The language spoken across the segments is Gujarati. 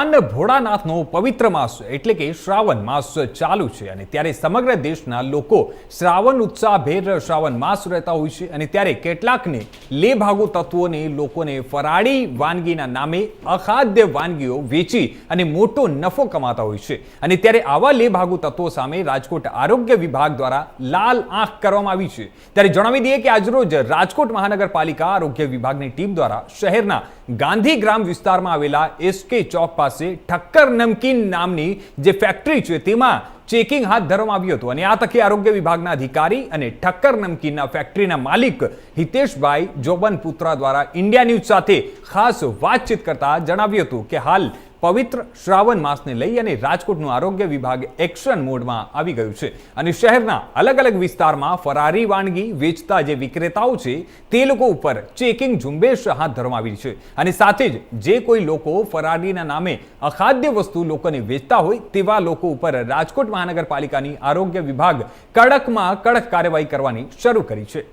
અને ભોળાનાથનો પવિત્ર માસ એટલે કે શ્રાવણ માસ ચાલુ છે અને ત્યારે સમગ્ર દેશના લોકો શ્રાવણ ઉત્સાહભેર શ્રાવણ માસ રહેતા હોય છે અને ત્યારે કેટલાકને લેભાગુ તત્વોને લોકોને ફરાળી વાનગીના નામે અખાદ્ય વાનગીઓ વેચી અને મોટો નફો કમાતા હોય છે અને ત્યારે આવા લેભાગુ તત્વો સામે રાજકોટ આરોગ્ય વિભાગ દ્વારા લાલ આંખ કરવામાં આવી છે। ત્યારે જણાવી દઈએ કે આજરોજ રાજકોટ મહાનગરપાલિકા આરોગ્ય વિભાગની ટીમ દ્વારા શહેરના ગાંધીગ્રામ વિસ્તારમાં આવેલા એસકે ચોક પાસે ઠક્કર નમકીન નામની જે ફેક્ટરી છે તેમાં ચેકિંગ હાથ ધરવામાં આવ્યું હતું અને આ તકે આરોગ્ય વિભાગના અધિકારી અને ઠક્કર નમકીનના ફેક્ટરીના માલિક હિતેશભાઈ જોબન પુત્રા દ્વારા ઇન્ડિયા ન્યૂઝ સાથે ખાસ વાતચીત કરતા જણાવ્યું હતું કે હાલ પવિત્ર શ્રાવણ માસને લઈ અને રાજકોટનું આરોગ્ય વિભાગ એક્શન મોડમાં આવી ગયું છે અને શહેરના અલગ અલગ વિસ્તારમાં ફરારી વાનગી વેચતા જે વિક્રેતાઓ છે તે લોકો ઉપર ચેકિંગ ઝુંબેશ હાથ ધરવામાં આવી છે અને સાથે જ જે કોઈ લોકો ફરારીના નામે અખાદ્ય વસ્તુ લોકોને વેચતા હોય તેવા લોકો ઉપર રાજકોટ મહાનગરપાલિકાની આરોગ્ય વિભાગ કડકમાં કડક કાર્યવાહી કરવાની શરૂ કરી છે।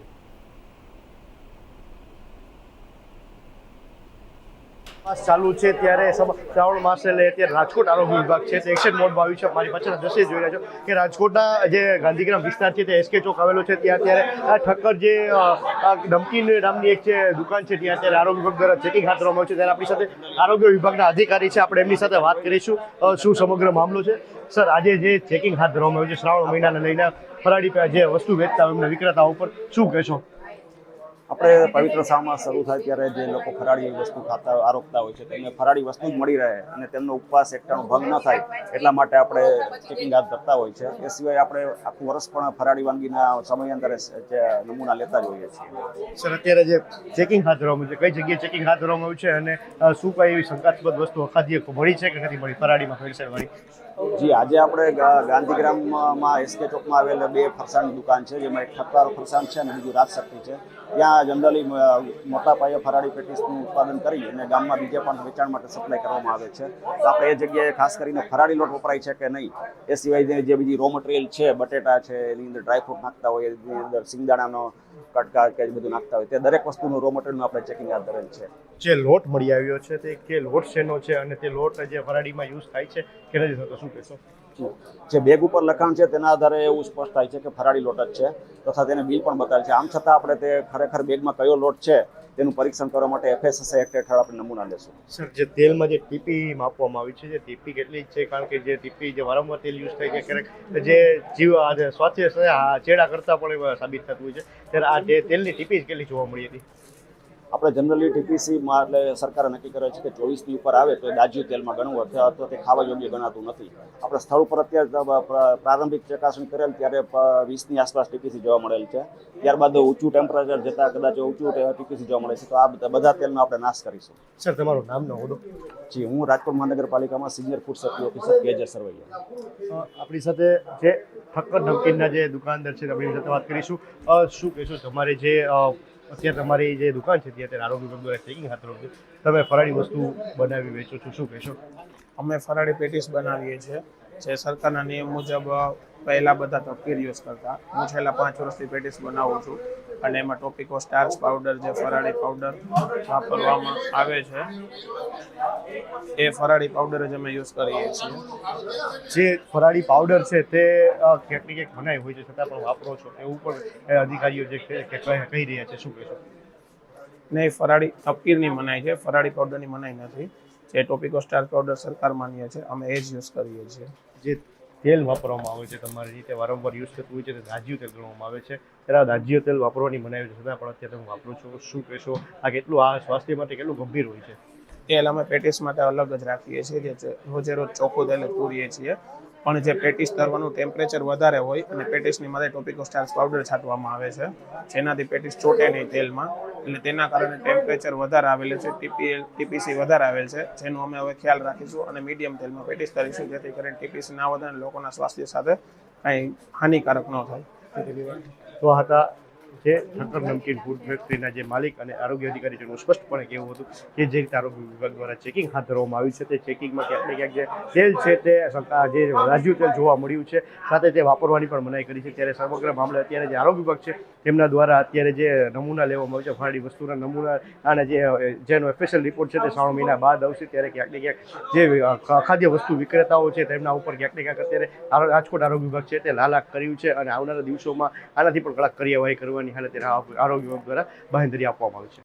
ચાલુ છે ત્યારે શ્રાવણ માસ એટલે અત્યારે રાજકોટ આરોગ્ય વિભાગ છે તે એક્શન મોડમાં આવ્યું છે। મારી પાછળના દ્રશ્ય જોઈ રહ્યા છો કે રાજકોટના જે ગાંધીગ્રામ વિસ્તાર છે તે એસકે ચોક આવેલો છે ત્યાં અત્યારે આ ઠક્કર જે નમકીન નામની એક છે દુકાન છે ત્યાં અત્યારે આરોગ્ય વિભાગ દ્વારા ચેકિંગ હાથ ધરવામાં આવ્યું છે। ત્યારે આપણી સાથે આરોગ્ય વિભાગના અધિકારી છે, આપણે એમની સાથે વાત કરીશું શું સમગ્ર મામલો છે। સર, આજે જે ચેકિંગ હાથ ધરવામાં આવ્યું છે શ્રાવણ મહિનાને લઈને ફરાળી જે વસ્તુ વેચતા હોય એમના વિક્રેતાઓ ઉપર શું કહેશો? આપણે પવિત્ર શ્રાવણ શરૂ થાય ત્યારે જે લોકો ફરાળી વસ્તુ ખાતા આરોગતા હોય છે તેમને ફરાળી વસ્તુ જ મળી રહે અને તેમનો ઉપવાસ એકટાનો ભંગ ન થાય એટલા માટે આપણે ચેકિંગ હાથ ધરતા હોય છે। એ સિવાય આપણે આખું વર્ષ પણ ફરાળી વાનગીના સમયાંતરે જે નમૂના લેતા જ હોઈએ છીએ। સર, અત્યારે જે ચેકિંગ હાથ ધરવામાં આવ્યું છે, કઈ જગ્યાએ ચેકિંગ હાથ ધરવામાં આવ્યું છે અને શું કઈ એવી શંકાસ્પદ વસ્તુ અખાદ્ય મળી છે કે નથી મળી ફરાળીમાં ભેળસેળ વાળી? જી, આજે આપણે ગાંધીગ્રામમાં એસકે ચોકમાં આવેલ બે ફરસાણની દુકાન છે, જેમાં એક ઠક્કર ફરસાણ છે અને બીજું રાજશક્તિ છે। ત્યાં જનરલી મોટા પાયે ફરાળી પેટીસનું ઉત્પાદન કરી અને ગામમાં બીજા પણ વેચાણ માટે સપ્લાય કરવામાં આવે છે। તો આપણે એ જગ્યાએ ખાસ કરીને ફરાળી લોટ વપરાય છે કે નહીં, એ સિવાય જે બીજી રો મટીરિયલ છે, બટેટા છે, એની અંદર ડ્રાયફ્રૂટ નાખતા હોય, એની અંદર સિંગદાણાનો કટકા કે બધું નાખતા હોય, તે દરેક વસ્તુનું રો મટીરિયલનું આપણે ચેકિંગ હાથ ધરેલ છે। જે લોટ મળી આવ્યો છે તે કે લોટ શેનો છે અને તે લોટ જે ફરાળીમાં યુઝ થાય છે કે નથી થતો, શું કહેશો? જે બેગ ઉપર લખાણ છે તેના આધારે એવું સ્પષ્ટ થાય છે કે ફરાળી લોટ જ છે તથા તેને બિલ પણ બતાવે છે। આમ છતાં આપણે તે ખરેખર બેગમાં કયો લોટ છે તેનું પરીક્ષણ કરવા માટે FSSAI એક્ટ હેઠળ આપણે નમૂના લેશું। સર, જે તેલમાં જે ટીપી માપવામાં આવી છે, જે ટીપી કેટલી છે? કારણ કે જે ટીપી જે વારંવાર તેલ યુઝ થાય છે ક્યારેક જે જીવ સ્વાસ્થ્ય ચેડા કરતા પણ સાબિત થતું હોય છે, ત્યારે આ જે તેલની ટીપી કેટલી જોવા મળી હતી? આપણે જનરલી TPCમાં એટલે સરકારે નક્કી કરે છે કે 24ની ઉપર આવે તો એ દાજ્યું તેલમાં ગણવું અથવા તે ખાવા યોગ્ય ગણાતું નથી। આપણે સ્થળ ઉપર અત્યારે પ્રારંભિક ચકાસણી કરેલ ત્યારે 20ની આસપાસ TPC જોવા મળેલ છે। ત્યારબાદ ઊંચું ટેમ્પરેચર જતાં કદાચ ઊંચું TPC જોવા મળે છે, તો આ બધા તેલનો આપણે નાશ કરીશું। સર, તમારું નામ ન હોદો? જી, હું રાજકોટ મહાનગરપાલિકામાં senior food safety officer Kejar Sarvaiya. આપણી સાથે જે ઠક્કર નમકીનના જે દુકાનદાર છે આપણી સાથે વાત કરીશું। શું કહેશો, તમારે જે અત્યારે તમારી જે દુકાન છે ત્યાં આરોગ્ય વિભાગ દ્વારા ચેકિંગ હાથ ધરવામાં છે, તમે ફરાળી વસ્તુ બનાવી વેચો છો, શું કહેશો? અમે ફરાળી પેટીસ બનાવીએ છીએ જે સરકારના નિયમ મુજબ પહેલાં બધા તપકીર યુઝ કરતા। હું છેલ્લા 5 વર્ષથી પેટીસ બનાવું છું અને એમાં ટોપિકો સ્ટાર્ચ પાવડર જે ફરાળી પાવડર વાપરવામાં આવે છે એ ફરાળી પાવડર જ અમે યુઝ કરીએ છીએ। જે ફરાળી પાવડર છે તે ક્યાંક ને ક્યાંક મનાઈ હોય છે છતાં પણ વાપરો છો એવું પણ અધિકારીઓ જે કહી રહ્યા છે, શું કહેશો? નહીં, ફરાળી તપકીરની મનાઈ છે, ફરાળી પાવડરની મનાઈ નથી। જે ટોપિકો સ્ટાર્ચ પાવડર સરકાર માન્ય છે અમે એ જ યુઝ કરીએ છીએ। જે તેલ વાપરવામાં આવે છે તમારી રીતે વારંવાર યુઝ થતું હોય છે તે દાજ્યું તેલ ગણવામાં આવે છે, ત્યારે દાજ્યું તેલ વાપરવાની મનાઈ હોય છે છતાં પણ અત્યારે તમે વાપરો છો, શું કહેશો? આ કેટલું આ સ્વાસ્થ્ય માટે કેટલું ગંભીર હોય છે? તેલ અમે પેટીસ માટે અલગ જ રાખીએ છીએ, જે રોજે રોજ ચોખ્ખું તેલ પૂરીએ છીએ, પણ જે પેટીસ તરવાનું ટેમ્પરેચર વધારે હોય અને પેટીસની માથે ટોપિકો સ્ટાર્ચ પાવડર છાંટવામાં આવે છે જેનાથી પેટીસ ચોટે નહીં તેલમાં, એટલે તેના કારણે ટેમ્પરેચર વધારે આવેલું છે, TPC વધારે આવેલ છે, જેનું અમે હવે ખ્યાલ રાખીશું અને મીડિયમ તેલમાં પેટીસ કરીશું જેથી કરીને TPC ના વધે અને લોકોના સ્વાસ્થ્ય સાથે કાંઈ હાનિકારક ન થાય। તો હતા જે ઠક્કર નમકીન ફૂડ ફેક્ટરીના જે માલિક અને આરોગ્ય અધિકારી જેનું સ્પષ્ટપણે કહેવું હતું કે જે રીતે આરોગ્ય વિભાગ દ્વારા ચેકિંગ હાથ ધરવામાં આવ્યું છે તે ચેકિંગમાં ક્યાંક ને ક્યાંક જે તેલ છે તે જે રાજ્યુ તેલ જોવા મળ્યું છે, સાથે તે વાપરવાની પણ મનાઈ કરી છે. ત્યારે સમગ્ર મામલે અત્યારે જે આરોગ્ય વિભાગ છે તેમના દ્વારા અત્યારે જે નમૂના લેવામાં આવે છે, ફરાળી વસ્તુના નમૂના અને જેનો ઓફિશિયલ રિપોર્ટ છે તે 3 મહિના બાદ આવશે. ત્યારે ક્યાંક ને ક્યાંક જે ખાદ્ય વસ્તુ વિક્રેતાઓ છે તેમના ઉપર ક્યાંક ને ક્યાંક અત્યારે રાજકોટ આરોગ્ય વિભાગ છે તે લાલાક કર્યું છે અને આવનારા દિવસોમાં આનાથી પણ કડક કાર્યવાહી કરવાની હાલ અત્યારે આરોગ્ય વિભાગ દ્વારા બાંહેધરી આપવામાં આવી છે.